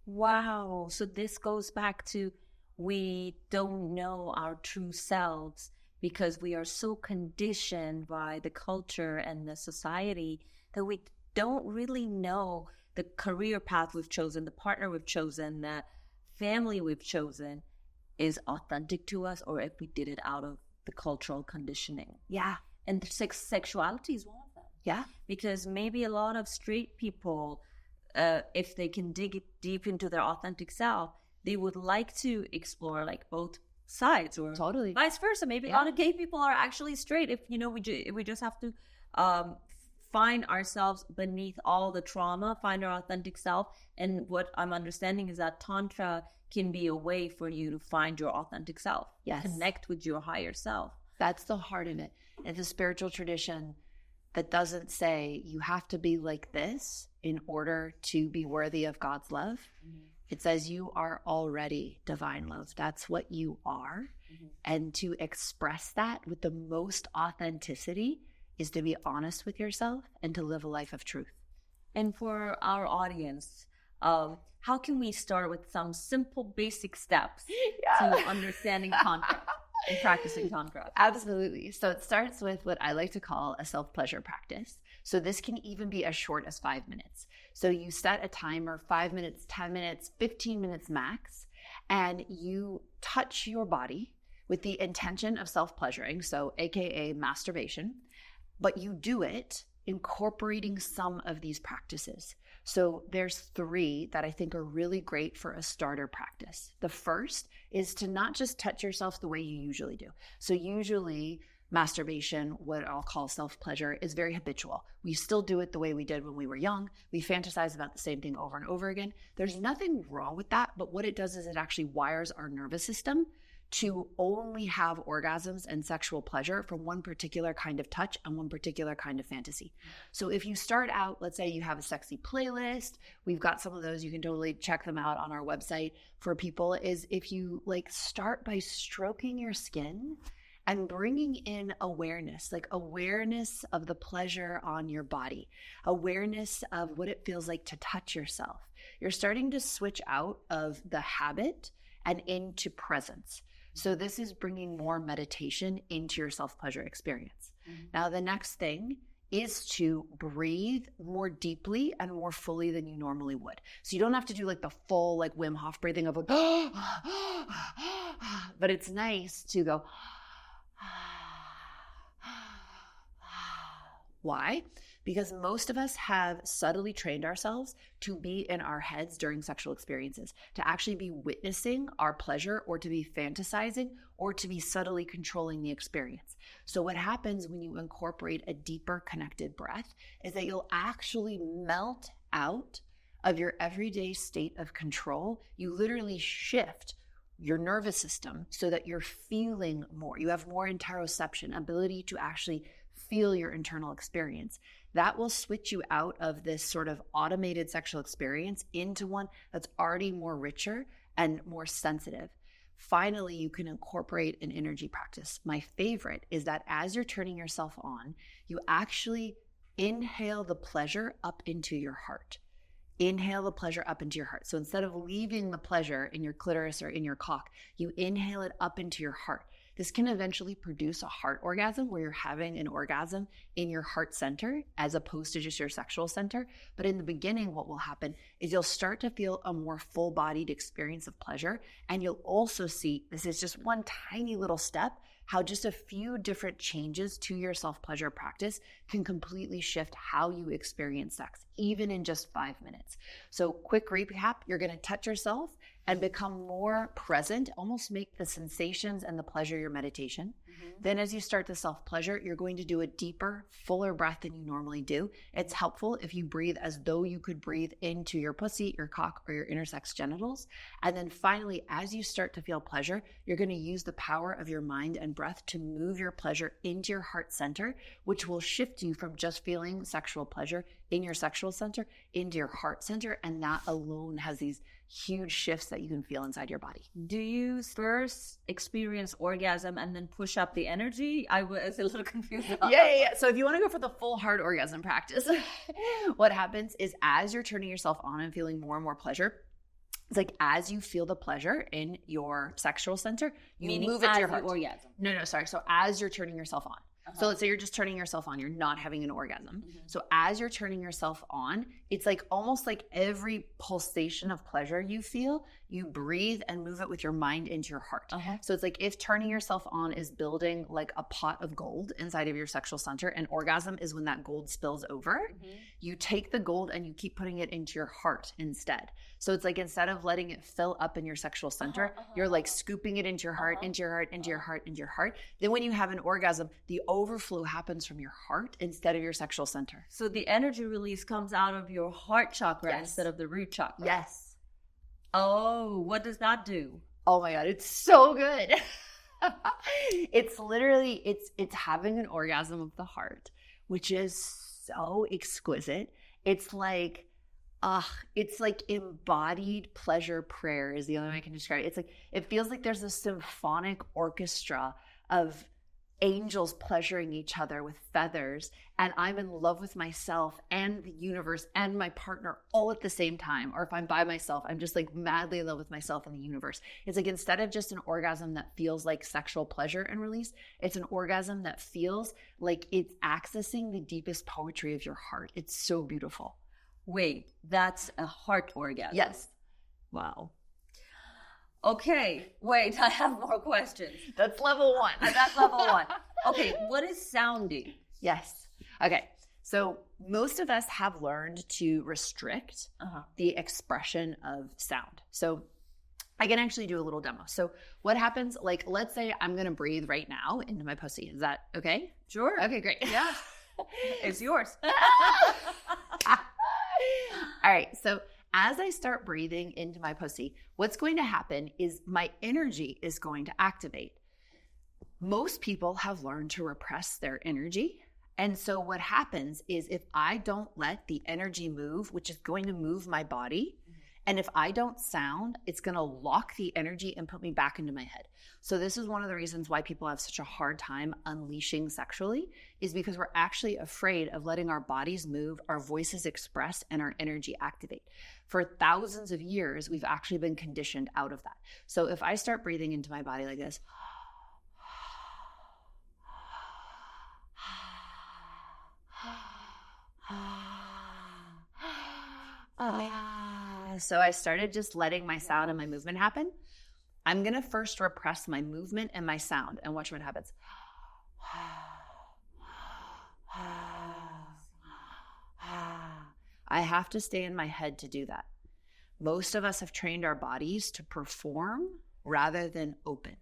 Wow. So this goes back to we don't know our true selves because we are so conditioned by the culture and the society that we don't really know the career path we've chosen, the partner we've chosen, the family we've chosen is authentic to us, or if we did it out of the cultural conditioning. Yeah. And sexuality is one of them. Yeah. Because maybe a lot of straight people, if they can dig deep into their authentic self, they would like to explore like both sides, or totally vice versa. Maybe a lot of gay people are actually straight. If we just have to find ourselves beneath all the trauma, find our authentic self. And what I'm understanding is that Tantra can be a way for you to find your authentic self. Yes. Connect with your higher self. That's the heart of it. It's a spiritual tradition that doesn't say you have to be like this in order to be worthy of God's love. Mm-hmm. It says you are already divine love. That's what you are. Mm-hmm. And to express that with the most authenticity is to be honest with yourself and to live a life of truth. And for our audience, how can we start with some simple basic steps to understanding Tantra and practicing Tantra? Absolutely. So it starts with what I like to call a self-pleasure practice. So this can even be as short as 5 minutes. So you set a timer, 5 minutes, 10 minutes, 15 minutes max, and you touch your body with the intention of self-pleasuring, so AKA masturbation, but you do it incorporating some of these practices. So there's 3 that I think are really great for a starter practice. The first is to not just touch yourself the way you usually do. So usually masturbation, what I'll call self-pleasure, is very habitual. We still do it the way we did when we were young. We fantasize about the same thing over and over again. There's nothing wrong with that, but what it does is it actually wires our nervous system to only have orgasms and sexual pleasure from one particular kind of touch and one particular kind of fantasy. So if you start out, let's say you have a sexy playlist, we've got some of those, you can totally check them out on our website for people, is if you like start by stroking your skin and bringing in awareness, like awareness of the pleasure on your body, awareness of what it feels like to touch yourself. You're starting to switch out of the habit and into presence. So this is bringing more meditation into your self-pleasure experience. Mm-hmm. Now, the next thing is to breathe more deeply and more fully than you normally would. So you don't have to do like the full like Wim Hof breathing of like, but it's nice to go. Why? Because most of us have subtly trained ourselves to be in our heads during sexual experiences, to actually be witnessing our pleasure or to be fantasizing or to be subtly controlling the experience. So what happens when you incorporate a deeper connected breath is that you'll actually melt out of your everyday state of control. You literally shift your nervous system so that you're feeling more. You have more interoception, ability to actually feel your internal experience. That will switch you out of this sort of automated sexual experience into one that's already more richer and more sensitive. Finally, you can incorporate an energy practice. My favorite is that as you're turning yourself on, you actually inhale the pleasure up into your heart. Inhale the pleasure up into your heart. So instead of leaving the pleasure in your clitoris or in your cock, you inhale it up into your heart. This can eventually produce a heart orgasm where you're having an orgasm in your heart center as opposed to just your sexual center. But in the beginning, what will happen is you'll start to feel a more full-bodied experience of pleasure. And you'll also see, this is just one tiny little step, how just a few different changes to your self-pleasure practice can completely shift how you experience sex, even in just 5 minutes. So quick recap, you're going to touch yourself and become more present, almost make the sensations and the pleasure your meditation. Mm-hmm. Then as you start the self-pleasure, you're going to do a deeper, fuller breath than you normally do. It's helpful if you breathe as though you could breathe into your pussy, your cock, or your intersex genitals. And then finally, as you start to feel pleasure, you're going to use the power of your mind and breath to move your pleasure into your heart center, which will shift you from just feeling sexual pleasure in your sexual center into your heart center. And that alone has these huge shifts that you can feel inside your body. Do you first experience orgasm and then push up the energy? I was a little confused about Yeah. So if you want to go for the full hard orgasm practice, what happens is as you're turning yourself on and feeling more and more pleasure, it's like as you feel the pleasure in your sexual center, you move it to your heart. Orgasm. No, sorry. So as you're turning yourself on. So let's say you're just turning yourself on, you're not having an orgasm. Mm-hmm. So as you're turning yourself on, it's like almost like every pulsation of pleasure you feel, you breathe and move it with your mind into your heart. Uh-huh. So it's like if turning yourself on is building like a pot of gold inside of your sexual center, and orgasm is when that gold spills over, you take the gold and you keep putting it into your heart instead. So it's like instead of letting it fill up in your sexual center, you're like scooping it into your heart, into your heart, into your heart, into your heart. Then when you have an orgasm, the overflow happens from your heart instead of your sexual center. So the energy release comes out of your heart chakra instead of the root chakra. Yes. Oh, what does that do? Oh my God, it's so good. It's literally, it's having an orgasm of the heart, which is so exquisite. It's like embodied pleasure prayer is the only way I can describe it. It's like, it feels like there's a symphonic orchestra of angels pleasuring each other with feathers, and I'm in love with myself and the universe and my partner all at the same time. Or if I'm by myself, I'm just like madly in love with myself and the universe. It's like, instead of just an orgasm that feels like sexual pleasure and release, it's an orgasm that feels like it's accessing the deepest poetry of your heart. It's so beautiful. Wait, that's a heart orgasm? Yes. Wow. Okay, wait, I have more questions. That's level 1. That's level 1. Okay, what is sounding? Yes. Okay. So most of us have learned to restrict the expression of sound. So I can actually do a little demo. So what happens, like, let's say I'm going to breathe right now into my pussy. Is that okay? Sure. Okay, great. Yeah. It's yours. All right. So as I start breathing into my pussy, what's going to happen is my energy is going to activate. Most people have learned to repress their energy. And so what happens is, if I don't let the energy move, which is going to move my body, and if I don't sound, it's going to lock the energy and put me back into my head. So this is one of the reasons why people have such a hard time unleashing sexually, is because we're actually afraid of letting our bodies move, our voices express, and our energy activate. For thousands of years, we've actually been conditioned out of that. So if I start breathing into my body like this, so I started just letting my sound and my movement happen. I'm going to first repress my movement and my sound, and watch what happens. I have to stay in my head to do that. Most of us have trained our bodies to perform rather than open.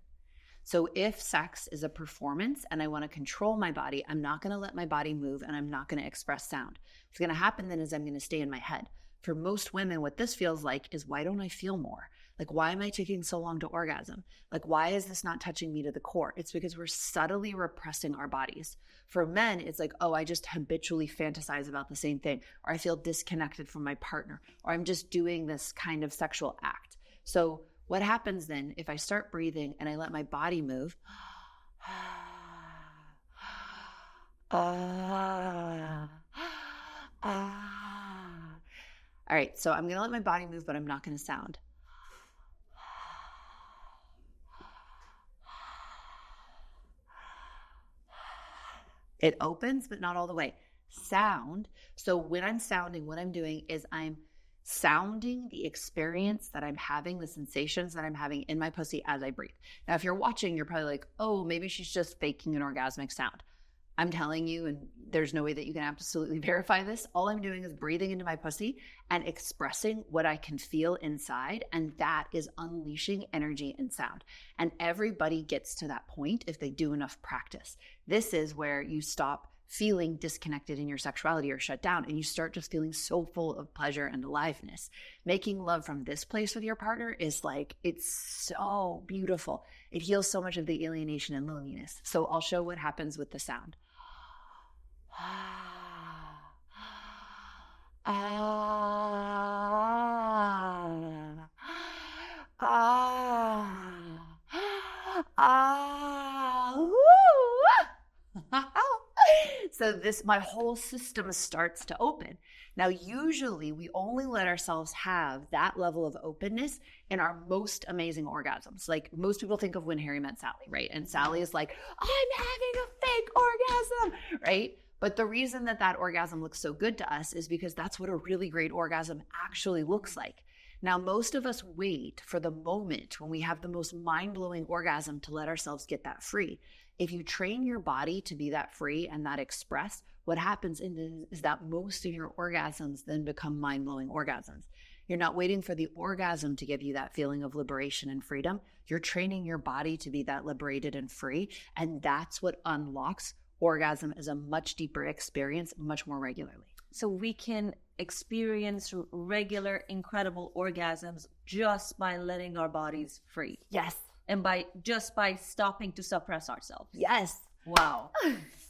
So if sex is a performance and I want to control my body, I'm not going to let my body move, and I'm not going to express sound. What's going to happen then is I'm going to stay in my head. For most women, what this feels like is, why don't I feel more? Like, why am I taking so long to orgasm? Like, why is this not touching me to the core? It's because we're subtly repressing our bodies. For men, it's like, oh, I just habitually fantasize about the same thing, or I feel disconnected from my partner, or I'm just doing this kind of sexual act. So what happens then, if I start breathing and I let my body move, all right, so I'm going to let my body move, but I'm not going to sound. It opens, but not all the way. Sound. So when I'm sounding, what I'm doing is I'm sounding the experience that I'm having, the sensations that I'm having in my pussy as I breathe. Now, if you're watching, you're probably like, oh, maybe she's just faking an orgasmic sound. I'm telling you, and there's no way that you can absolutely verify this, all I'm doing is breathing into my pussy and expressing what I can feel inside, and that is unleashing energy and sound. And everybody gets to that point if they do enough practice. This is where you stop feeling disconnected in your sexuality or shut down, and you start just feeling so full of pleasure and aliveness. Making love from this place with your partner is like, it's so beautiful. It heals so much of the alienation and loneliness. So I'll show what happens with the sound. So my whole system starts to open. Now, usually we only let ourselves have that level of openness in our most amazing orgasms. Like, most people think of When Harry Met Sally, right? And Sally is like, I'm having a fake orgasm, right? But the reason that orgasm looks so good to us is because that's what a really great orgasm actually looks like. Now, most of us wait for the moment when we have the most mind-blowing orgasm to let ourselves get that free. If you train your body to be that free and that expressed, what happens is that most of your orgasms then become mind-blowing orgasms. You're not waiting for the orgasm to give you that feeling of liberation and freedom. You're training your body to be that liberated and free, and that's what unlocks orgasm as a much deeper experience, much more regularly. So we can experience regular, incredible orgasms just by letting our bodies free. Yes. And by stopping to suppress ourselves. Yes. Wow.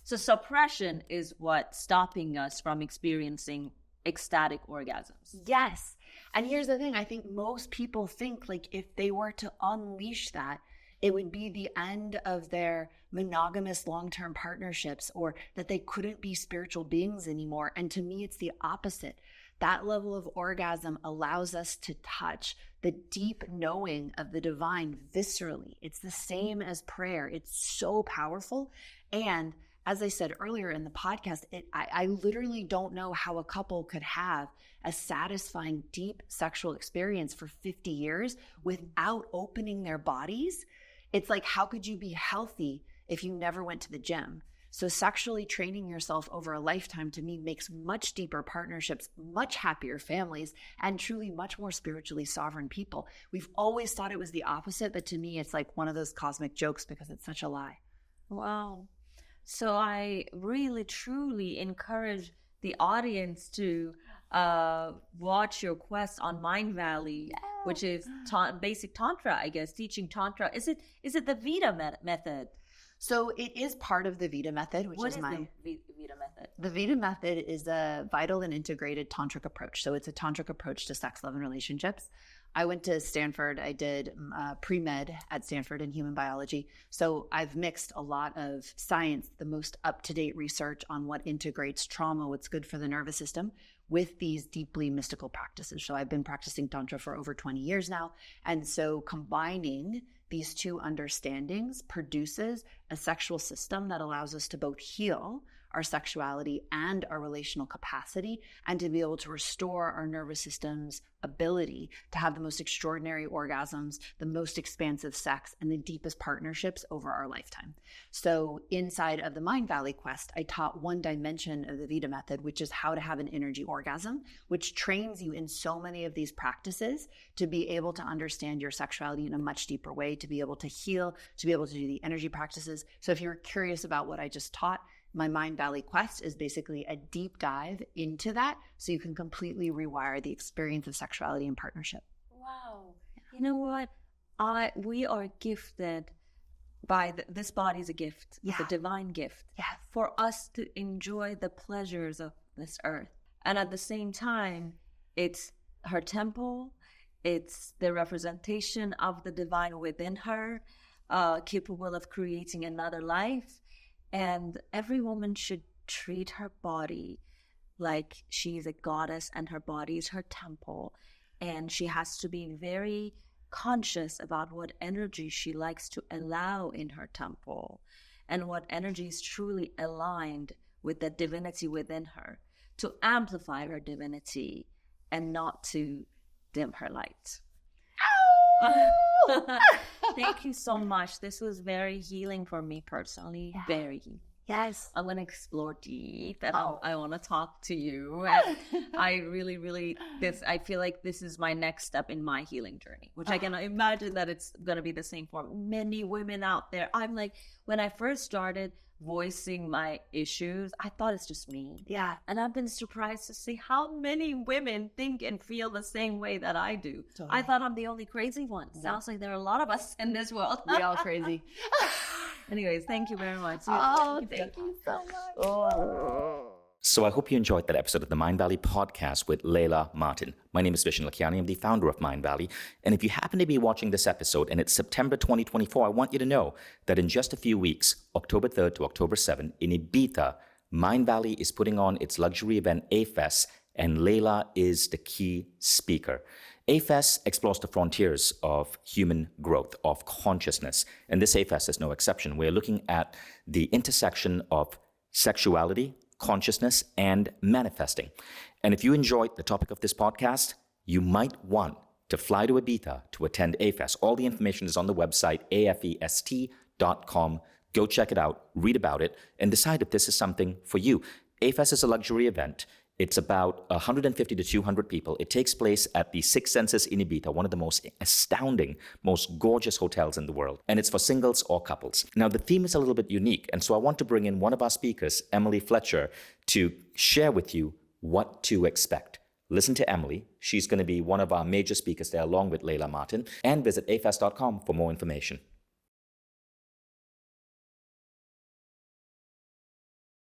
So suppression is what's stopping us from experiencing ecstatic orgasms. Yes. And here's the thing. I think most people think, like, if they were to unleash that, It would be the end of their monogamous long-term partnerships, or that they couldn't be spiritual beings anymore. And to me, it's the opposite. That level of orgasm allows us to touch the deep knowing of the divine viscerally. It's the same as prayer. It's so powerful. And as I said earlier in the podcast, I literally don't know how a couple could have a satisfying, deep sexual experience for 50 years without opening their bodies. It's like, how could you be healthy if you never went to the gym? So sexually training yourself over a lifetime, to me, makes much deeper partnerships, much happier families, and truly much more spiritually sovereign people. We've always thought it was the opposite, but to me, it's like one of those cosmic jokes because it's such a lie. Wow. So I really, truly encourage the audience to watch your quest on Mindvalley, which is basic Tantra, I guess, teaching Tantra. Is it the Vita method? So it is part of the Vita method, which is my... the Vita method? The Vita method is a vital and integrated tantric approach. So it's a tantric approach to sex, love, and relationships. I went to Stanford. I did pre-med at Stanford in human biology. So I've mixed a lot of science, the most up-to-date research on what integrates trauma, what's good for the nervous system, with these deeply mystical practices. So I've been practicing Tantra for over 20 years now. And so combining these two understandings produces a sexual system that allows us to both heal our sexuality and our relational capacity, and to be able to restore our nervous system's ability to have the most extraordinary orgasms, the most expansive sex, and the deepest partnerships over our lifetime. So inside of the Mindvalley quest, I taught one dimension of the Vita method, which is how to have an energy orgasm, which trains you in so many of these practices to be able to understand your sexuality in a much deeper way, to be able to heal, to be able to do the energy practices. So if you're curious about what I just taught, my Mindvalley quest is basically a deep dive into that, so you can completely rewire the experience of sexuality and partnership. Wow. You know what? We are gifted by this body is a gift. Yeah. It's a divine gift. Yes. For us to enjoy the pleasures of this earth. And at the same time, it's her temple. It's the representation of the divine within her, capable of creating another life. And every woman should treat her body like she's a goddess and her body is her temple. And she has to be very conscious about what energy she likes to allow in her temple and what energy is truly aligned with the divinity within her, to amplify her divinity and not to dim her light. Thank you so much. This was very healing for me personally. Yeah. Very healing. Yes. I'm going to explore deep and I want to talk to you. And I really, I feel like this is my next step in my healing journey, which I can imagine that it's going to be the same for many women out there. I'm like, when I first started voicing my issues, I thought it's just me. Yeah. And I've been surprised to see how many women think and feel the same way that I do. Totally. I thought I'm the only crazy one. No. Sounds like there are a lot of us in this world. We all crazy. Anyways, thank you very much. Thank you so much. So I hope you enjoyed that episode of the Mindvalley podcast with Layla Martin. My name is Vishen Lakhiani. I'm the founder of Mindvalley. And if you happen to be watching this episode and it's September 2024, I want you to know that in just a few weeks, October 3rd to October 7th, in Ibiza, Mindvalley is putting on its luxury event, A-Fest, and Layla is the key speaker. A-Fest explores the frontiers of human growth, of consciousness. And this A-Fest is no exception. We're looking at the intersection of sexuality, consciousness, and manifesting. And if you enjoyed the topic of this podcast, you might want to fly to Ibiza to attend A-Fest. All the information is on the website, afest.com. Go check it out, read about it, and decide if this is something for you. A-Fest is a luxury event. It's about 150 to 200 people. It takes place at the Six Senses in Ibiza, one of the most astounding, most gorgeous hotels in the world. And it's for singles or couples. Now, the theme is a little bit unique. And so I want to bring in one of our speakers, Emily Fletcher, to share with you what to expect. Listen to Emily. She's going to be one of our major speakers there, along with Layla Martin. And visit afest.com for more information.